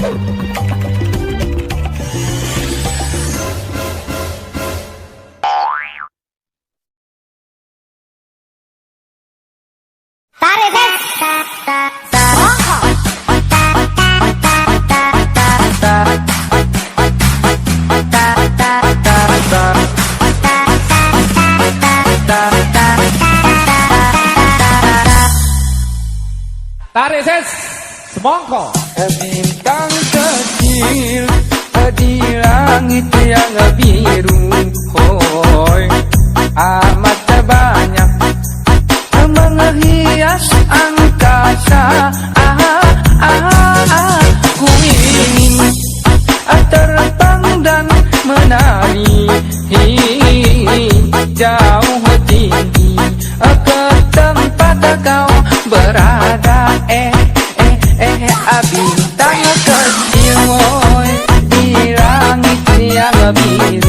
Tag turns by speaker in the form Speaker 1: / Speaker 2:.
Speaker 1: Tarik ses, semongko.
Speaker 2: Bintang kecil di langit yang biru, hoi amat banyak menghias angkasa. Ku ingin terbang dan menari jauh tinggi ke tempat kau berada. Bintang kecil, woy, di langit yang biru.